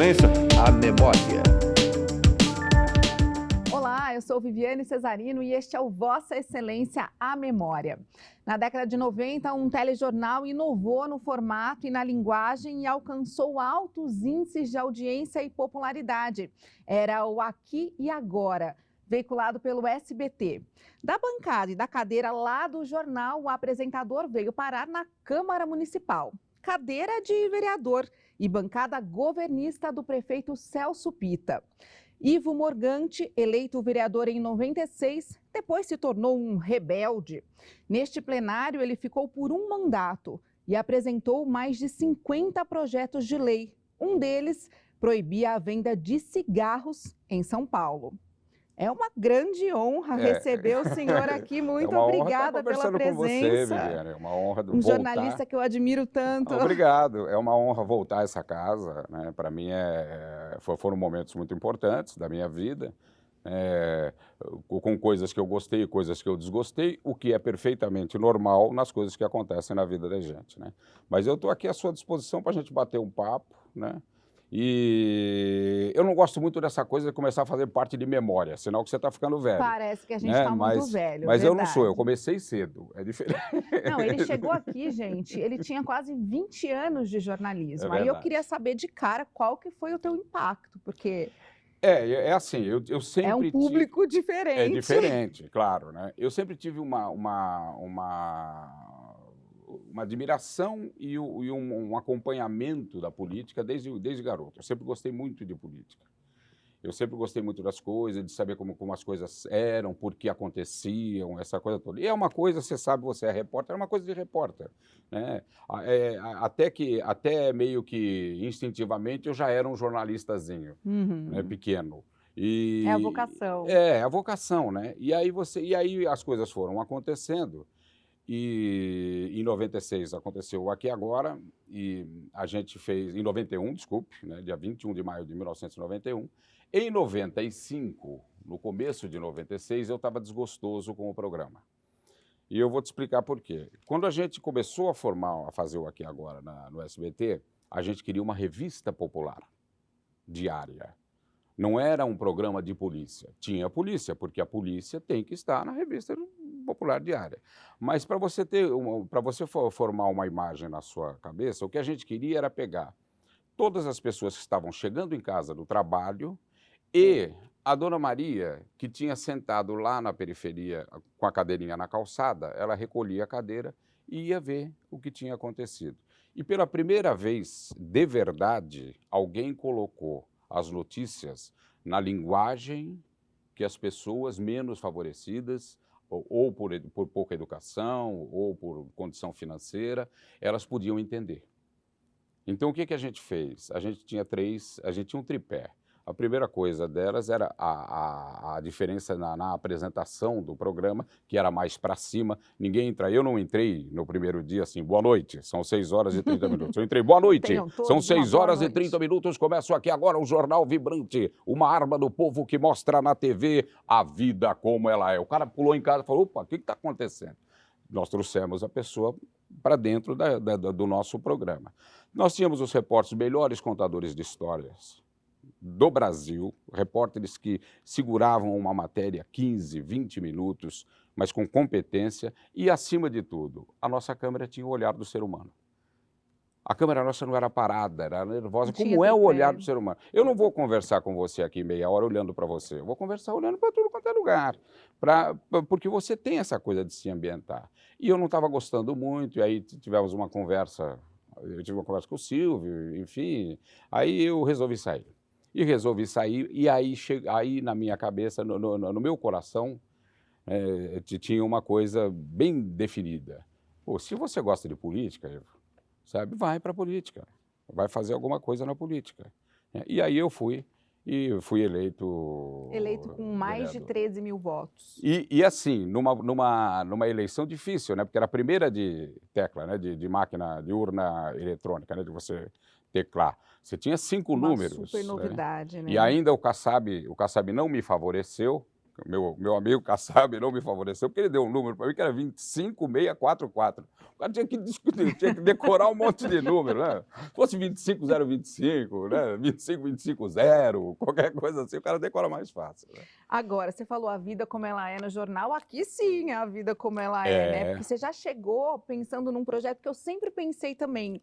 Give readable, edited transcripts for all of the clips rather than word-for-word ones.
Excelência, a memória. Olá, eu sou Viviane Cesarino e este é o Vossa Excelência, a Memória. Na década de 90, um telejornal inovou no formato e na linguagem e alcançou altos índices de audiência e popularidade. Era o Aqui e Agora, veiculado pelo SBT. Da bancada e da cadeira lá do jornal, o apresentador veio parar na Câmara Municipal. Cadeira de vereador e bancada governista do prefeito Celso Pitta. Ivo Morgante, eleito vereador em 96, depois se tornou um rebelde. Neste plenário, ele ficou por um mandato e apresentou mais de 50 projetos de lei. Um deles proibia a venda de cigarros em São Paulo. É uma grande honra receber o senhor aqui. Muito obrigada pela presença. Com você, Viviane. É uma honra voltar. Jornalista que eu admiro tanto. Obrigado. É uma honra voltar a essa casa, né? Para mim foram momentos muito importantes da minha vida, com coisas que eu gostei e coisas que eu desgostei, o que é perfeitamente normal nas coisas que acontecem na vida da gente, né? Mas eu estou aqui à sua disposição para a gente bater um papo, né? E eu não gosto muito dessa coisa de começar a fazer parte de memória, sinal que você está ficando velho. Parece que a gente está muito velho, Mas verdade. Eu não sou, eu comecei cedo, é diferente. Não, ele chegou aqui, gente, ele tinha quase 20 anos de jornalismo. Aí eu queria saber de cara qual que foi o teu impacto, porque... É assim, eu sempre... É um público diferente. É diferente, claro, né? Eu sempre tive uma admiração e um acompanhamento da política desde garoto. Eu sempre gostei muito de política. Eu sempre gostei muito das coisas, de saber como as coisas eram, por que aconteciam, essa coisa toda. E é uma coisa, você sabe, você é repórter, é uma coisa de repórter, né? Até meio que instintivamente eu já era um jornalistazinho, né, pequeno. É a vocação. É a vocação, né? E aí as coisas foram acontecendo. E em 96 aconteceu o Aqui Agora, e a gente fez, em 91, desculpe, né, dia 21 de maio de 1991. Em 95, no começo de 96, eu estava desgostoso com o programa. E eu vou te explicar por quê. Quando a gente começou a fazer o Aqui Agora no SBT, a gente queria uma revista popular, diária. Não era um programa de polícia. Tinha polícia, porque a polícia tem que estar na revista popular diária. Mas para você formar uma imagem na sua cabeça, o que a gente queria era pegar todas as pessoas que estavam chegando em casa do trabalho e a Dona Maria, que tinha sentado lá na periferia com a cadeirinha na calçada, ela recolhia a cadeira e ia ver o que tinha acontecido. E pela primeira vez, de verdade, alguém colocou as notícias na linguagem que as pessoas menos favorecidas, ou por pouca educação, ou por condição financeira, elas podiam entender. Então, o que a gente fez? A gente tinha um tripé. A primeira coisa delas era a diferença na apresentação do programa, que era mais para cima. Eu não entrei no primeiro dia assim, boa noite, são 6 horas e 30 minutos. Eu entrei, boa noite, são 6 horas e 30 minutos, começo aqui agora o Jornal Vibrante, uma arma do povo que mostra na TV a vida como ela é. O cara pulou em casa e falou, opa, o que está acontecendo? Nós trouxemos a pessoa para dentro do nosso programa. Nós tínhamos os repórteres, melhores contadores de histórias do Brasil, repórteres que seguravam uma matéria 15, 20 minutos, mas com competência e, acima de tudo, a nossa câmera tinha o olhar do ser humano. A câmera nossa não era parada, era nervosa, como é o olhar do ser humano. Eu não vou conversar com você aqui meia hora olhando para você, eu vou conversar olhando para tudo quanto é lugar, porque você tem essa coisa de se ambientar. E eu não estava gostando muito, e aí tivemos uma conversa, eu tive uma conversa com o Silvio, enfim, aí eu resolvi sair. E aí na minha cabeça, no meu coração, tinha uma coisa bem definida. Pô, se você gosta de política, sabe, vai para a política, vai fazer alguma coisa na política. E aí eu fui eleito... Eleito com mais de 13 mil votos. E assim, numa eleição difícil, né? Porque era a primeira de tecla, né? De máquina, de urna eletrônica, né? De você teclar. Você tinha 5 números. Uma super novidade, né? E ainda o Kassab não me favoreceu, Meu amigo Kassab não me favoreceu, porque ele deu um número para mim que era 25644. O cara tinha que discutir, tinha que decorar um monte de número, né? Se fosse 25025, né? 25250, qualquer coisa assim, o cara decora mais fácil, né? Agora, você falou a vida como ela é no jornal, aqui sim é a vida como ela é, né? Porque você já chegou pensando num projeto que eu sempre pensei também.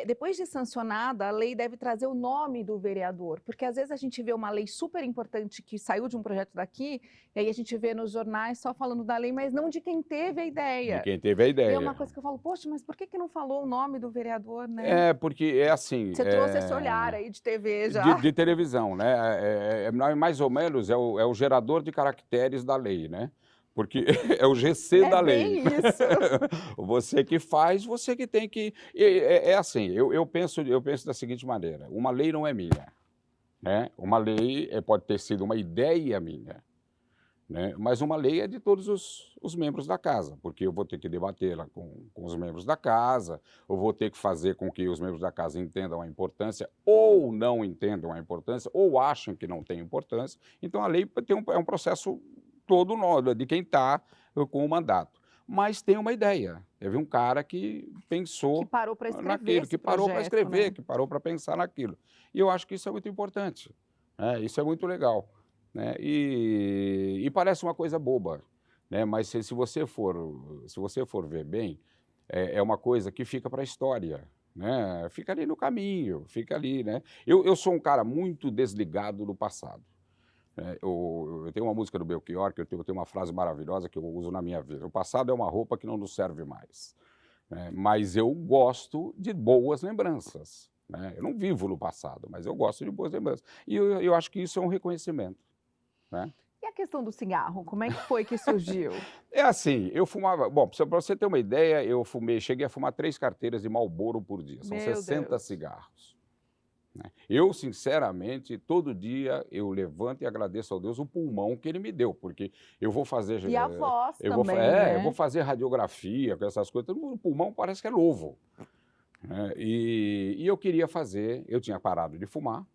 Depois de sancionada, a lei deve trazer o nome do vereador, porque às vezes a gente vê uma lei super importante que saiu de um projeto daqui, e aí a gente vê nos jornais só falando da lei, mas não de quem teve a De ideia. quem teve a E é ideia. uma coisa que eu falo, poxa, mas por que não falou o nome do vereador, né? Porque é assim. Você trouxe esse olhar aí de TV já. De televisão, né? Mais ou menos é o gerador de caracteres da lei, né? Porque é o GC da lei. É bem isso. Você que faz, você que tem que. Assim, eu penso da seguinte maneira: uma lei não é minha, né? Uma lei pode ter sido uma ideia minha, né? Mas uma lei é de todos os membros da casa, porque eu vou ter que debatê-la com os membros da casa, eu vou ter que fazer com que os membros da casa entendam a importância, ou não entendam a importância, ou acham que não tem importância. Então, a lei é um processo todo de quem está com o mandato. Mas tem uma ideia. Teve um cara que pensou Que parou para escrever naquilo, esse que parou para projeto, escrever, né? que parou para pensar naquilo. E eu acho que isso é muito importante, né? Isso é muito legal, né? E parece uma coisa boba, né? Mas se você for ver bem, é uma coisa que fica para a história, né? Fica ali no caminho, fica ali, né? Eu sou um cara muito desligado do passado. Eu tenho uma música do Belchior, que eu tenho uma frase maravilhosa que eu uso na minha vida. O passado é uma roupa que não nos serve mais, né? Mas eu gosto de boas lembranças, né? Eu não vivo no passado, mas eu gosto de boas lembranças. E eu acho que isso é um reconhecimento, né? E a questão do cigarro, como é que foi que surgiu? É assim, eu fumava. Bom, para você ter uma ideia, cheguei a fumar 3 carteiras de Marlboro por dia, são Meu 60 Deus. cigarros, né? Eu, sinceramente, todo dia eu levanto e agradeço ao Deus o pulmão que ele me deu, porque eu vou fazer. E a voz eu vou, também, eu vou né? fazer radiografia com essas coisas, o pulmão parece que é novo, né? E eu queria fazer, eu tinha parado de fumar.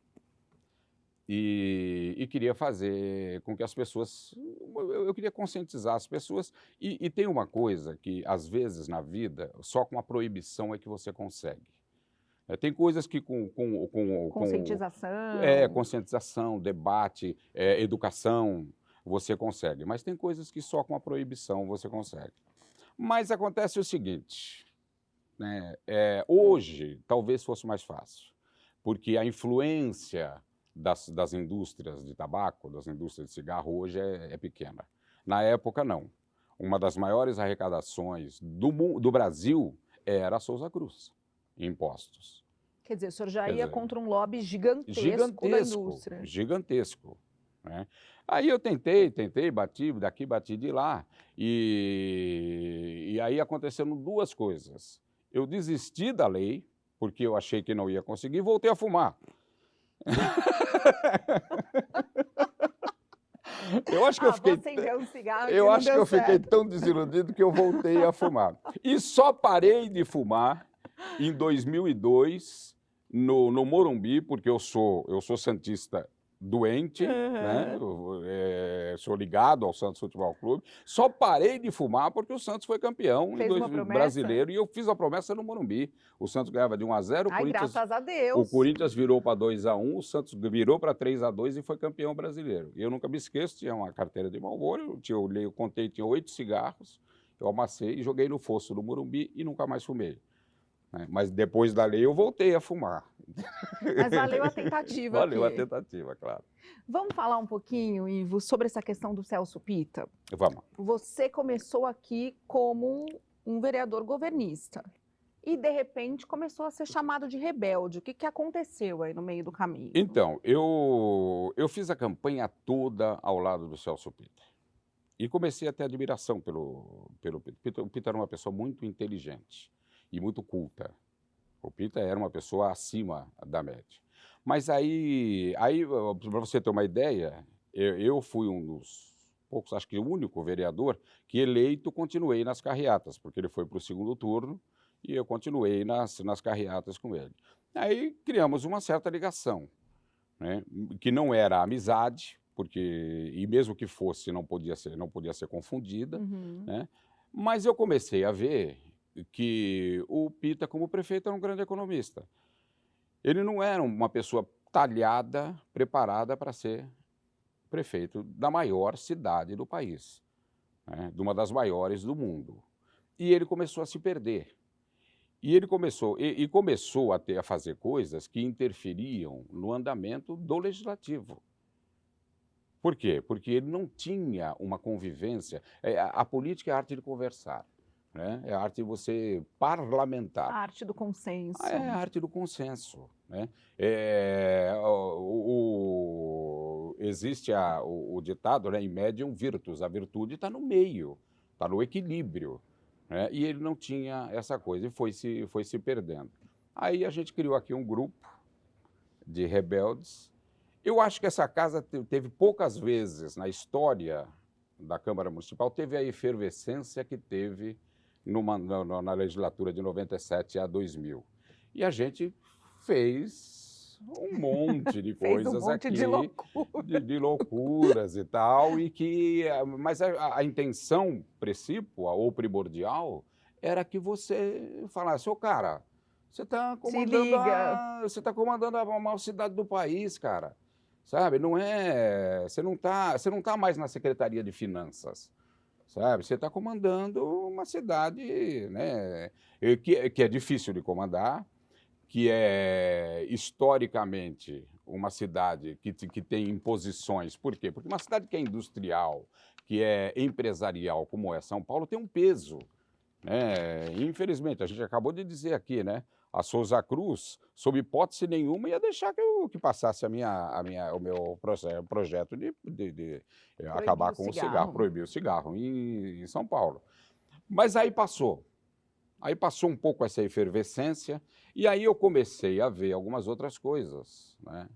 E queria fazer com que as pessoas. Eu queria conscientizar as pessoas. E tem uma coisa que, às vezes, na vida, só com a proibição é que você consegue. Tem coisas que Conscientização. conscientização, debate, educação, você consegue. Mas tem coisas que só com a proibição você consegue. Mas acontece o seguinte, né? Hoje, talvez fosse mais fácil, porque a influência das indústrias de tabaco, das indústrias de cigarro, hoje é pequena. Na época, não. Uma das maiores arrecadações do Brasil era a Souza Cruz, em impostos. Quer dizer, o senhor já Quer ia dizer, contra um lobby gigantesco da indústria. Gigantesco, né? Aí eu tentei, bati daqui, bati de lá, e aí aconteceram 2 coisas. Eu desisti da lei, porque eu achei que não ia conseguir, e voltei a fumar. Eu acho que eu fiquei. Vou acender um cigarro Eu não acho que deu eu fiquei certo. tão desiludido que eu voltei a fumar. E só parei de fumar em 2002, no Morumbi, porque eu sou santista doente, né? Sou ligado ao Santos Futebol Clube. Só parei de fumar porque o Santos foi campeão Fez uma promessa? brasileiro e eu fiz a promessa no Morumbi. O Santos ganhava de 1-0, Ai, graças a o Deus. Corinthians virou para 2-1, o Santos virou para 3-2 e foi campeão brasileiro. E eu nunca me esqueço, tinha uma carteira de Marlboro, eu contei, tinha 8 cigarros, eu amassei e joguei no fosso do Morumbi e nunca mais fumei, né? Mas depois da lei eu voltei a fumar. Mas valeu a tentativa Valeu aqui. a tentativa, claro. Vamos falar um pouquinho, Ivo, sobre essa questão do Celso Pitta? Vamos. Você começou aqui como um vereador governista e, de repente, começou a ser chamado de rebelde. O que aconteceu aí no meio do caminho? Então, eu fiz a campanha toda ao lado do Celso Pitta. E comecei a ter admiração pelo Pitta. O Pitta era uma pessoa muito inteligente e muito culta. O Pitta era uma pessoa acima da média. Mas aí para você ter uma ideia, eu fui um dos poucos, acho que o único vereador que eleito continuei nas carreatas, porque ele foi para o segundo turno e eu continuei nas carreatas com ele. Aí criamos uma certa ligação, né? Que não era amizade, e mesmo que fosse, não podia ser confundida, Uhum. né? Mas eu comecei a ver que o Pita, como prefeito, era um grande economista. Ele não era uma pessoa talhada, preparada para ser prefeito da maior cidade do país, né, de uma das maiores do mundo. E ele começou a se perder. E ele começou a fazer coisas que interferiam no andamento do legislativo. Por quê? Porque ele não tinha uma convivência. A política é a arte de conversar, né? É a arte de você A parlamentar. arte do consenso. É a arte do consenso, né? Existe o ditado, né, in medium virtus, a virtude está no meio, está no equilíbrio, né? E ele não tinha essa coisa e foi se perdendo. Aí a gente criou aqui um grupo de rebeldes. Eu acho que essa casa teve poucas vezes na história da Câmara Municipal, teve a efervescência que teve na legislatura de 97 a 2000. E a gente fez um monte de Fez um coisas monte de aqui, loucura. de loucuras e tal, mas a intenção precípua ou primordial era que você falasse, ô cara, você está Se comandando liga. a maior cidade do país, cara. Sabe, não é, você não tá mais na Secretaria de Finanças, sabe? Você está comandando uma cidade, né, que é difícil de comandar, que é historicamente uma cidade que tem imposições. Por quê? Porque uma cidade que é industrial, que é empresarial, como é São Paulo, tem um peso, né? Infelizmente, a gente acabou de dizer aqui, né? A Souza Cruz, sob hipótese nenhuma, ia deixar que passasse o meu projeto de Proibir acabar o com o cigarro, cigarro. proibir o cigarro em São Paulo. Mas aí passou. Aí passou um pouco essa efervescência, e aí eu comecei a ver algumas outras coisas, né?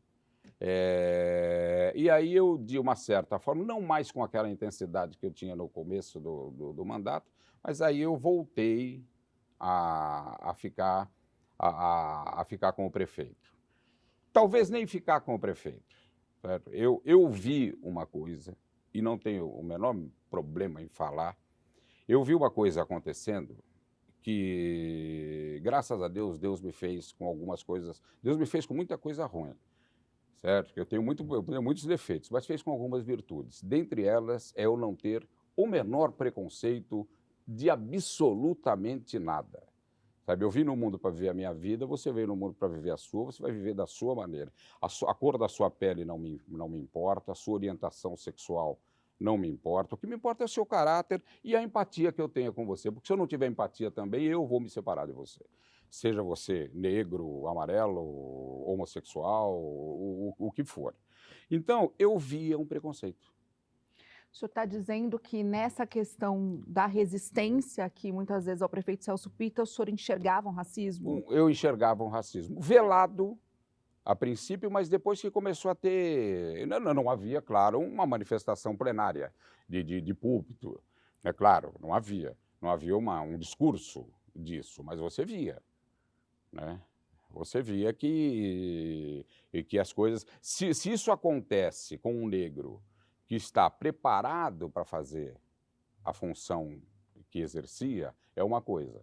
E aí eu, de uma certa forma, não mais com aquela intensidade que eu tinha no começo do mandato, mas aí eu voltei a ficar, a ficar com o prefeito. Talvez nem ficar com o prefeito, certo? Eu vi uma coisa, e não tenho o menor problema em falar, eu vi uma coisa acontecendo que, graças a Deus, Deus me fez com algumas coisas, Deus me fez com muita coisa ruim, certo? Eu tenho muitos defeitos, mas fez com algumas virtudes. Dentre elas é eu não ter o menor preconceito de absolutamente nada. Sabe, eu vim no mundo para viver a minha vida, você veio no mundo para viver a sua, você vai viver da sua maneira. A cor da sua pele não me importa, a sua orientação sexual não me importa. O que me importa é o seu caráter e a empatia que eu tenho com você, porque se eu não tiver empatia também, eu vou me separar de você. Seja você negro, amarelo, homossexual, o que for. Então, eu via um preconceito. O senhor está dizendo que nessa questão da resistência, que muitas vezes ao prefeito Celso Pitta, o senhor enxergava um racismo? Eu enxergava um racismo velado, a princípio, mas depois que começou a ter. Não havia, claro, uma manifestação plenária de púlpito. É claro, não havia. Não havia um discurso disso, mas você via, né? Você via que as coisas. Se isso acontece com um negro que está preparado para fazer a função que exercia, é uma coisa.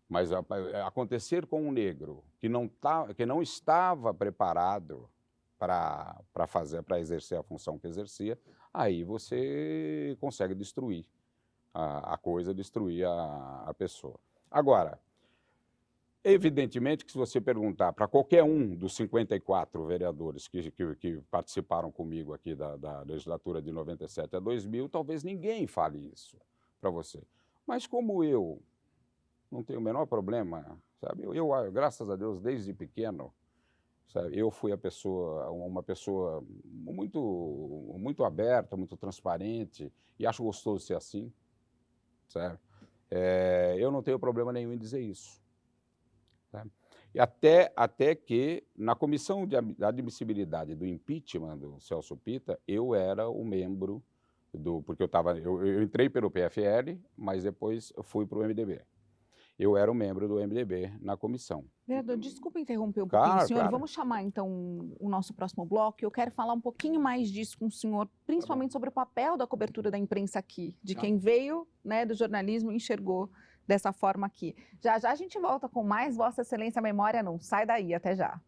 Mas acontecer com um negro que não estava preparado para exercer a função que exercia, aí você consegue destruir a coisa, destruir a pessoa. Agora, evidentemente que se você perguntar para qualquer um dos 54 vereadores que participaram comigo aqui da legislatura de 97 a 2000, talvez ninguém fale isso para você. Mas como eu não tenho o menor problema, sabe? Graças a Deus, desde pequeno, sabe? Eu fui uma pessoa muito aberta, muito transparente, e acho gostoso ser assim, sabe? Eu não tenho problema nenhum em dizer isso. Sabe? E até que, na comissão de admissibilidade do impeachment do Celso Pitta, eu era o membro porque eu entrei pelo PFL, mas depois eu fui para o MDB. eu era um membro do MDB na comissão. Vereador, desculpa interromper um Claro, pouquinho o senhor. claro. Vamos chamar, então, o nosso próximo bloco. Eu quero falar um pouquinho mais disso com o senhor, principalmente sobre o papel da cobertura da imprensa aqui, de quem veio, né, do jornalismo e enxergou dessa forma aqui. Já já a gente volta com mais Vossa Excelência Memória. Não sai daí, até já.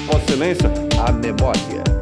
Vossa Excelência, a memória.